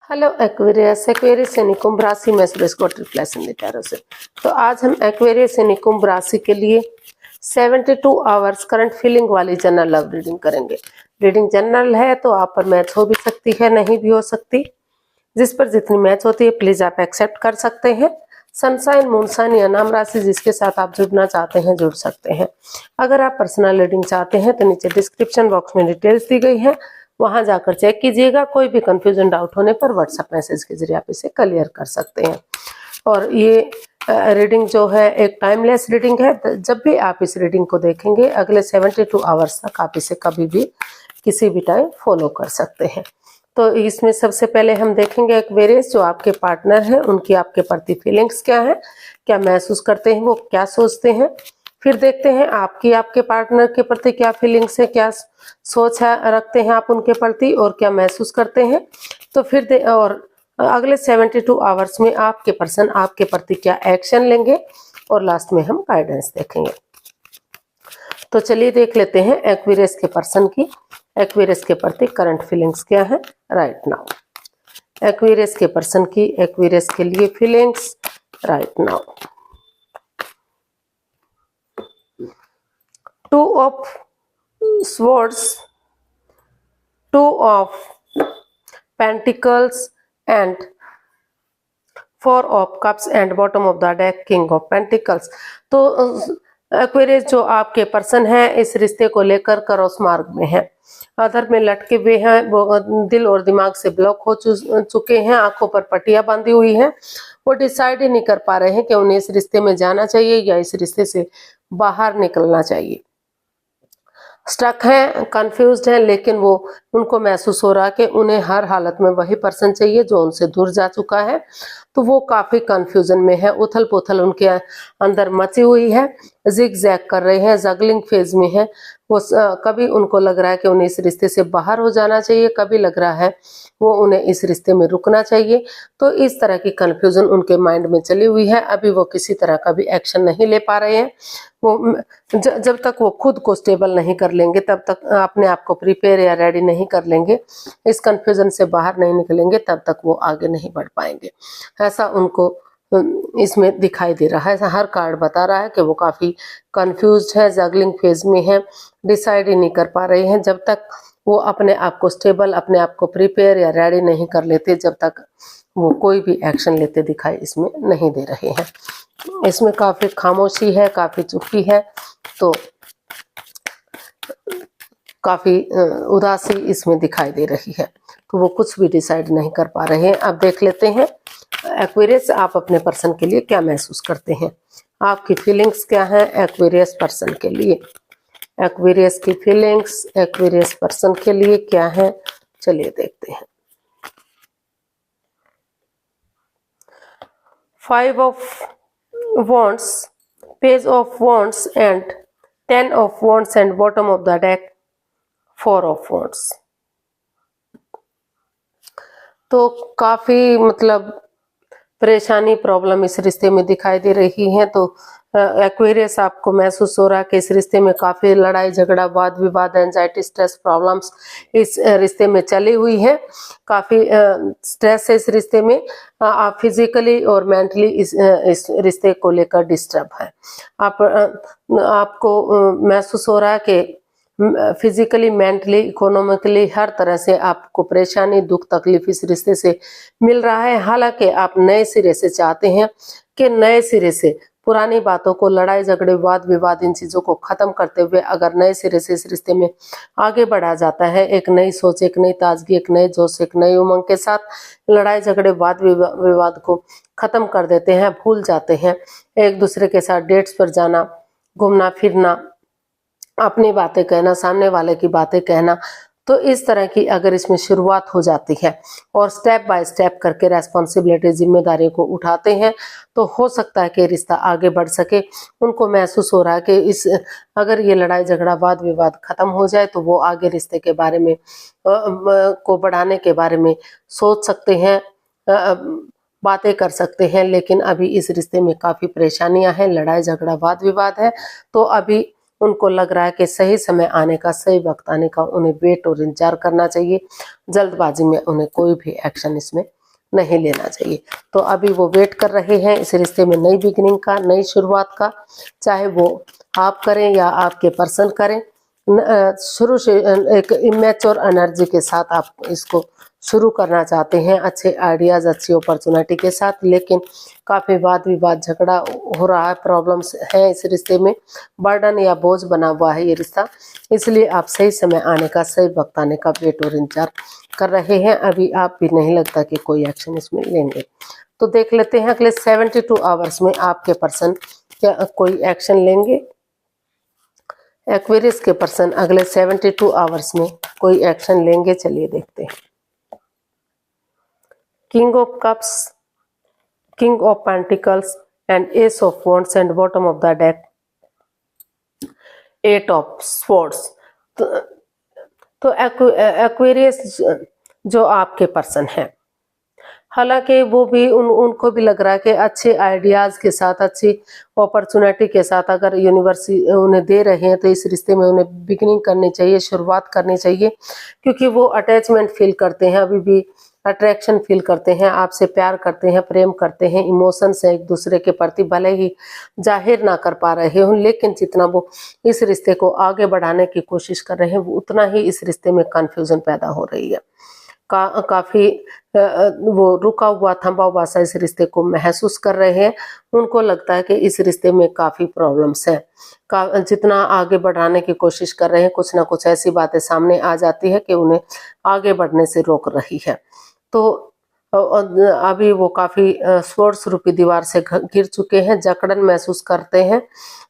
Hello Aquarius Aquarius से निकुंभ राशि में सुरेश को ट्रिप्लेस इन टैरो से। तो आज हम एक्वेरियस से निकुंभ राशि के लिए 72 आवर्स करंट फीलिंग वाली जनरल लव रीडिंग करेंगे। रीडिंग जनरल है तो आप पर मैच हो भी सकती है, नहीं भी हो सकती। जिस पर जितनी मैच होती है प्लीज आप एक्सेप्ट कर सकते हैं। सनसाइन मूनसाइन या नाम राशि जिसके साथ आप जुड़ना चाहते हैं जुड़ सकते हैं। अगर आप पर्सनल रीडिंग चाहते हैं तो नीचे डिस्क्रिप्शन बॉक्स में डिटेल्स दी गई है, वहां जाकर चेक कीजिएगा। कोई भी कंफ्यूजन डाउट होने पर व्हाट्सएप मैसेज के जरिए आप इसे क्लियर कर सकते हैं। और ये रीडिंग जो है एक टाइमलेस रीडिंग है। जब भी आप इस रीडिंग को देखेंगे अगले 72 आवर्स तक आप इसे कभी भी किसी भी टाइम फॉलो कर सकते हैं। तो इसमें सबसे पहले हम देखेंगे एक्वेरियस जो आपके पार्टनर हैं उनकी आपके प्रति फीलिंग्स क्या है, क्या महसूस करते हैं, वो क्या सोचते हैं। फिर देखते हैं आपकी आपके पार्टनर के प्रति क्या फीलिंग्स है, क्या सोच है रखते हैं आप उनके प्रति और क्या महसूस करते हैं। तो फिर और अगले 72 आवर्स में आपके पर्सन आपके प्रति क्या एक्शन लेंगे और लास्ट में हम गाइडेंस देखेंगे। तो चलिए देख लेते हैं एक्वेरियस के पर्सन की एक्वेरियस के प्रति करंट फीलिंग्स क्या है राइट नाउ। एक्वेरियस के पर्सन की एक्वेरियस के लिए feelings right now. 2 of swords, 2 of pentacles and 4 of cups and bottom of the deck king of pentacles। तो एक्वेरियस जो आपके पर्सन है इस रिश्ते को लेकर क्रॉस मार्ग में है, अधर में लटके हुए हैं, वो दिल और दिमाग से ब्लॉक हो चुके हैं, आंखों पर पट्टियां बांधी हुई हैं। वो डिसाइड ही नहीं कर पा रहे हैं कि उन्हें इस रिश्ते में जाना चाहिए या इस रिश्ते से बाहर निकलना चाहिए। स्टक हैं, कंफ्यूज्ड हैं, लेकिन वो उनको महसूस हो रहा है कि उन्हें हर हालत में वही पर्सन चाहिए जो उनसे दूर जा चुका है। तो वो काफी कंफ्यूजन में है, उथल पुथल उनके अंदर मची हुई है, जिग जैग कर रहे हैं, जगलिंग फेज में है। वो कभी उनको लग रहा है कि उन्हें इस रिश्ते से बाहर हो जाना चाहिए, कभी लग रहा है वो उन्हें इस रिश्ते में रुकना चाहिए। तो इस तरह की कंफ्यूजन उनके माइंड में चली हुई है। अभी वो किसी तरह का भी एक्शन नहीं ले पा रहे हैं। वो जब तक वो खुद को स्टेबल नहीं कर लेंगे, तब तक अपने आप को प्रिपेयर या रेडी नहीं कर लेंगे, इस कंफ्यूजन से बाहर नहीं निकलेंगे, तब तक वो आगे नहीं बढ़ पाएंगे। ऐसा उनको इसमें दिखाई दे रहा है। हर कार्ड बता रहा है कि वो काफी कंफ्यूज्ड है, जगलिंग फेज में है, डिसाइड ही नहीं कर पा रहे हैं। जब तक वो अपने आप को स्टेबल, अपने आप को प्रिपेयर या रेडी नहीं कर लेते, जब तक वो कोई भी एक्शन लेते दिखाई इसमें नहीं दे रहे हैं। इसमें काफी खामोशी है, काफी चुप्पी है, तो काफी उदासी इसमें दिखाई दे रही है। तो वो कुछ भी डिसाइड नहीं कर पा रहे हैं। अब देख लेते हैं एक्वेरियस आप अपने पर्सन के लिए क्या महसूस करते हैं, आपकी फीलिंग्स क्या है एक्वेरियस पर्सन के लिए। एक्वेरियस की फीलिंग्स एक्वेरियस पर्सन के लिए क्या है, चलिए देखते हैं। 5 of wands, page of wands and 10 of wands and bottom of the deck 4 of wands। तो काफी मतलब परेशानी प्रॉब्लम इस रिश्ते में दिखाई दे रही है। तो एक्वेरियस आपको महसूस हो रहा है कि इस रिश्ते में काफी लड़ाई झगड़ा वाद विवाद एंजाइटी स्ट्रेस प्रॉब्लम्स इस रिश्ते में चली हुई है। काफी स्ट्रेस है इस रिश्ते में। आप फिजिकली और मेंटली इस रिश्ते को लेकर डिस्टर्ब है। आपको महसूस हो रहा है कि फिजिकली मेंटली इकोनॉमिकली हर तरह से आपको परेशानी दुख तकलीफ इस रिश्ते से मिल रहा है। हालांकि आप नए सिरे से चाहते हैं कि नए सिरे से पुरानी बातों को, लड़ाई झगड़े वाद विवाद इन चीजों को खत्म करते हुए अगर नए सिरे से इस रिश्ते में आगे बढ़ा जाता है, एक नई सोच, एक नई ताजगी, एक नए जोश, एक नई उमंग के साथ लड़ाई झगड़े वाद विवाद को खत्म कर देते हैं, भूल जाते हैं, एक दूसरे के साथ डेट्स पर जाना, घूमना फिरना, अपनी बातें कहना, सामने वाले की बातें कहना। तो इस तरह की अगर इसमें शुरुआत हो जाती है और स्टेप बाय स्टेप करके रेस्पॉन्सिबिलिटी जिम्मेदारी को उठाते हैं तो हो सकता है कि रिश्ता आगे बढ़ सके। उनको महसूस हो रहा है कि अगर ये लड़ाई झगड़ा वाद विवाद खत्म हो जाए तो वो आगे रिश्ते के बारे में को बढ़ाने के बारे में सोच सकते हैं, बातें कर सकते हैं। लेकिन अभी इस रिश्ते में काफी परेशानियां हैं, लड़ाई झगड़ा वाद विवाद है। तो अभी उनको लग रहा है कि सही समय आने का, सही वक्त आने का उन्हें वेट और इंतजार करना चाहिए। जल्दबाजी में उन्हें कोई भी एक्शन इसमें नहीं लेना चाहिए। तो अभी वो वेट कर रहे हैं इस रिश्ते में नई बिगिनिंग का, नई शुरुआत का, चाहे वो आप करें या आपके पर्सन करें। शुरू से एक इमेच्योर एनर्जी के साथ आप इसको शुरू करना चाहते हैं, अच्छे आइडियाज, अच्छी अपॉर्चुनिटी के साथ, लेकिन काफ़ी वाद विवाद, झगड़ा हो रहा है, प्रॉब्लम्स हैं इस रिश्ते में, बर्डन या बोझ बना हुआ है ये रिश्ता। इसलिए आप सही समय आने का, सही वक्त आने का वेट और इंतजार कर रहे हैं। अभी आप भी नहीं लगता कि कोई एक्शन इसमें लेंगे। तो देख लेते हैं अगले 72 आवर्स में आपके पर्सन क्या कोई एक्शन लेंगे। एक्वेरियस के पर्सन अगले 72 आवर्स में कोई एक्शन लेंगे, चलिए देखते हैं। King of cups, king of pentacles and S of wands and bottom of the deck 8 of swords. तो एक्वेरियस जो आपके पर्सन है, हालांकि वो भी उनको भी लग रहा है कि अच्छे आइडियाज के साथ, अच्छी अपॉर्चुनिटी के साथ अगर यूनिवर्स उन्हें दे रहे हैं तो इस रिश्ते में उन्हें बिगिनिंग करनी चाहिए, शुरुआत करनी चाहिए, क्योंकि वो अटैचमेंट फील करते हैं, अभी भी अट्रैक्शन फील करते हैं, आपसे प्यार करते हैं, प्रेम करते हैं, इमोशंस हैं एक दूसरे के प्रति, भले ही जाहिर ना कर पा रहे हों, लेकिन जितना वो इस रिश्ते को आगे बढ़ाने की कोशिश कर रहे हैं उतना ही इस रिश्ते में कन्फ्यूजन पैदा हो रही है। काफी वो रुका हुआ, थमा हुआ सा इस रिश्ते को महसूस कर रहे हैं। उनको लगता है कि इस रिश्ते में काफी प्रॉब्लम्स हैं। जितना आगे बढ़ाने की कोशिश कर रहे हैं, कुछ ना कुछ ऐसी बातें सामने आ जाती है कि उन्हें आगे बढ़ने से रोक रही है। तो अभी वो काफी स्वर्ड्स रूपी दीवार से गिर चुके हैं, जकड़न महसूस करते हैं,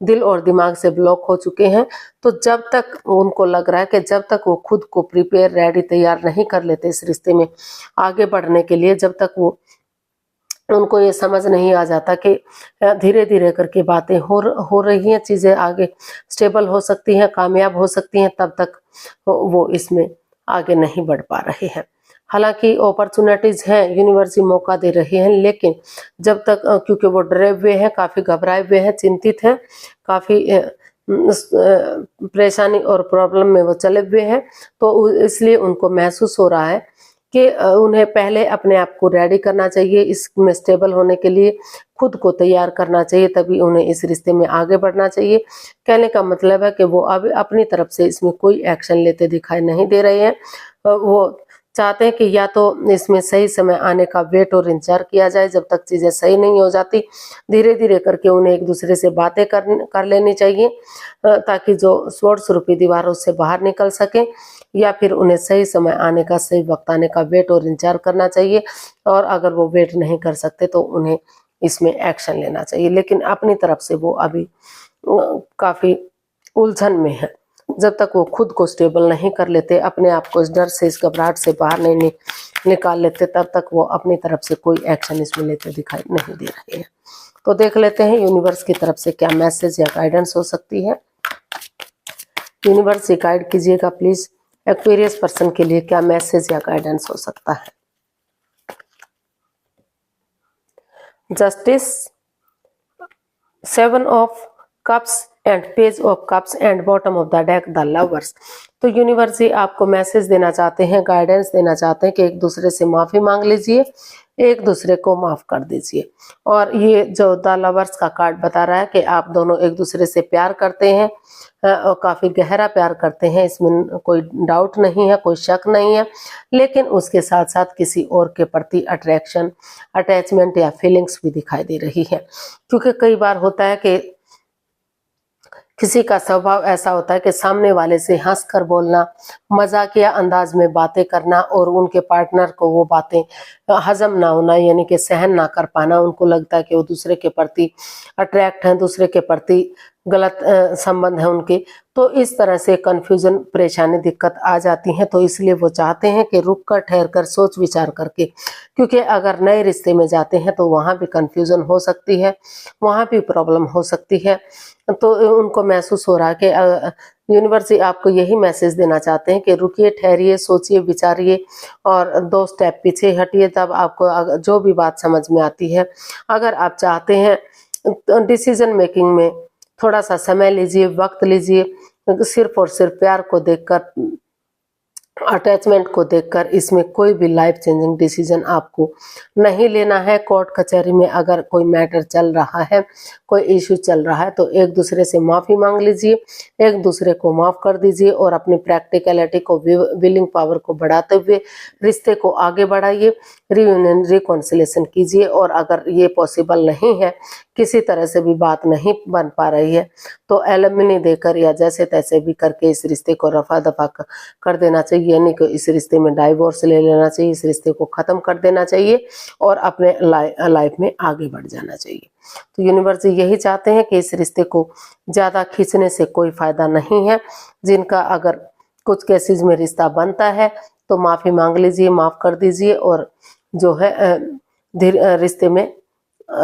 दिल और दिमाग से ब्लॉक हो चुके हैं। तो जब तक उनको लग रहा है कि जब तक वो खुद को प्रिपेयर, रेडी, तैयार नहीं कर लेते इस रिश्ते में आगे बढ़ने के लिए, जब तक वो उनको ये समझ नहीं आ जाता कि धीरे धीरे करके बातें हो रही हैं, चीजें आगे स्टेबल हो सकती हैं, कामयाब हो सकती हैं, तब तक वो इसमें आगे नहीं बढ़ पा रहे हैं। हालांकि अपॉर्चुनिटीज हैं, यूनिवर्स मौका दे रही है, लेकिन जब तक क्योंकि वो डरे हुए हैं, काफी घबराए हुए हैं, चिंतित हैं, काफी परेशानी और प्रॉब्लम में वो चले हुए हैं, तो इसलिए उनको महसूस हो रहा है कि उन्हें पहले अपने आप को रेडी करना चाहिए, इसमें स्टेबल होने के लिए खुद को तैयार करना चाहिए, तभी उन्हें इस रिश्ते में आगे बढ़ना चाहिए। कहने का मतलब है कि वो अब अपनी तरफ से इसमें कोई एक्शन लेते दिखाई नहीं दे रहे हैं। वो चाहते हैं कि या तो इसमें सही समय आने का वेट और इंतजार किया जाए, जब तक चीज़ें सही नहीं हो जाती धीरे धीरे करके उन्हें एक दूसरे से बातें कर लेनी चाहिए, ताकि जो स्वर्ड्स रूपी दीवार उससे बाहर निकल सके, या फिर उन्हें सही समय आने का, सही वक्त आने का वेट और इंतजार करना चाहिए। और अगर वो वेट नहीं कर सकते तो उन्हें इसमें एक्शन लेना चाहिए, लेकिन अपनी तरफ से वो अभी काफ़ी उलझन में है। जब तक वो खुद को स्टेबल नहीं कर लेते, अपने आप को इस डर से, इस घबराहट से बाहर नहीं निकाल लेते, तब तक वो अपनी तरफ से कोई एक्शन इसमें लेते दिखाई नहीं दे रहे हैं। तो देख लेते हैं यूनिवर्स की तरफ से क्या मैसेज या गाइडेंस हो सकती है। यूनिवर्स से गाइड कीजिएगा प्लीज, एक्वेरियस पर्सन के लिए क्या मैसेज या गाइडेंस हो सकता है। Justice, 7 of cups and page of cups and bottom of the deck the lovers. तो यूनिवर्स जी आपको मैसेज देना चाहते हैं, गाइडेंस देना चाहते हैं कि एक दूसरे से माफी मांग लीजिए, एक दूसरे को माफ कर दीजिए। और ये जो द लवर्स का कार्ड बता रहा है कि आप दोनों एक दूसरे से प्यार करते हैं, और काफी गहरा प्यार करते हैं, इसमें कोई डाउट नहीं है, कोई शक नहीं है, लेकिन उसके साथ साथ किसी और के प्रति अट्रैक्शन, अटैचमेंट या फीलिंग्स भी दिखाई दे रही है। क्योंकि कई बार होता है कि किसी का स्वभाव ऐसा होता है कि सामने वाले से हंसकर बोलना, मजाकिया अंदाज में बातें करना, और उनके पार्टनर को वो बातें हजम ना होना, यानी कि सहन ना कर पाना। उनको लगता है कि वो दूसरे के प्रति अट्रैक्ट हैं, दूसरे के प्रति गलत संबंध है उनके। तो इस तरह से कंफ्यूजन, परेशानी, दिक्कत आ जाती है। तो इसलिए वो चाहते हैं कि रुक कर, ठहर कर, सोच विचार करके, क्योंकि अगर नए रिश्ते में जाते हैं तो वहाँ भी कंफ्यूजन हो सकती है, वहाँ भी प्रॉब्लम हो सकती है। तो उनको महसूस हो रहा है कि यूनिवर्स आपको यही मैसेज देना चाहते हैं कि रुकिए, ठहरिए, सोचिए, विचारिए और 2 स्टेप पीछे हटिए, तब आपको जो भी बात समझ में आती है। अगर आप चाहते हैं डिसीजन मेकिंग में थोड़ा सा समय लीजिए, वक्त लीजिए, सिर्फ और सिर्फ प्यार को देखकर अटैचमेंट को देखकर इसमें कोई भी लाइफ चेंजिंग डिसीजन आपको नहीं लेना है। कोर्ट कचहरी में अगर कोई मैटर चल रहा है, कोई इश्यू चल रहा है, तो एक दूसरे से माफ़ी मांग लीजिए, एक दूसरे को माफ़ कर दीजिए और अपनी प्रैक्टिकलिटी को, विलिंग पावर को बढ़ाते हुए रिश्ते को आगे बढ़ाइए, रियूनियन रिकॉन्सिलेशन कीजिए। और अगर ये पॉसिबल नहीं है, किसी तरह से भी बात नहीं बन पा रही है, तो एलिमनी देकर या जैसे तैसे भी करके इस रिश्ते को रफा दफा कर देना चाहिए, यानी कि इस रिश्ते में डाइवोर्स ले लेना चाहिए, इस रिश्ते को ख़त्म कर देना चाहिए और अपने लाइफ में आगे बढ़ जाना चाहिए। तो यूनिवर्स यही चाहते हैं कि इस रिश्ते को ज़्यादा खींचने से कोई फ़ायदा नहीं है। जिनका अगर कुछ केसेस में रिश्ता बनता है तो माफ़ी मांग लीजिए, माफ़ कर दीजिए और जो है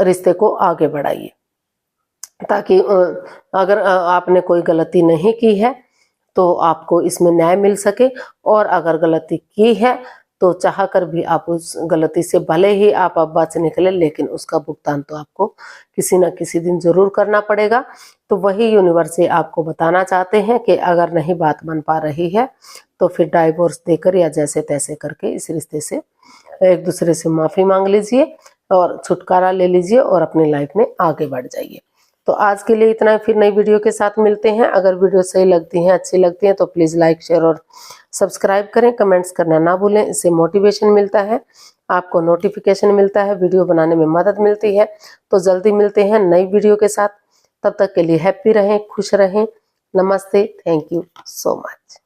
रिश्ते को आगे बढ़ाइए, ताकि अगर आपने कोई गलती नहीं की है तो आपको इसमें न्याय मिल सके, और अगर गलती की है तो चाह कर भी आप उस गलती से भले ही आप बच निकले, लेकिन उसका भुगतान तो आपको किसी न किसी दिन जरूर करना पड़ेगा। तो वही यूनिवर्स से आपको बताना चाहते हैं कि अगर नहीं बात बन पा रही है तो फिर डाइवोर्स देकर या जैसे तैसे करके इस रिश्ते से एक दूसरे से माफ़ी मांग लीजिए और छुटकारा ले लीजिए और अपनी लाइफ में आगे बढ़ जाइए। तो आज के लिए इतना ही, फिर नई वीडियो के साथ मिलते हैं। अगर वीडियो सही लगती है, अच्छी लगती है तो प्लीज़ लाइक, शेयर और सब्सक्राइब करें। कमेंट्स करना ना भूलें, इससे मोटिवेशन मिलता है, आपको नोटिफिकेशन मिलता है, वीडियो बनाने में मदद मिलती है। तो जल्दी मिलते हैं नई वीडियो के साथ, तब तक के लिए हैप्पी रहें, खुश रहें। नमस्ते, थैंक यू सो मच।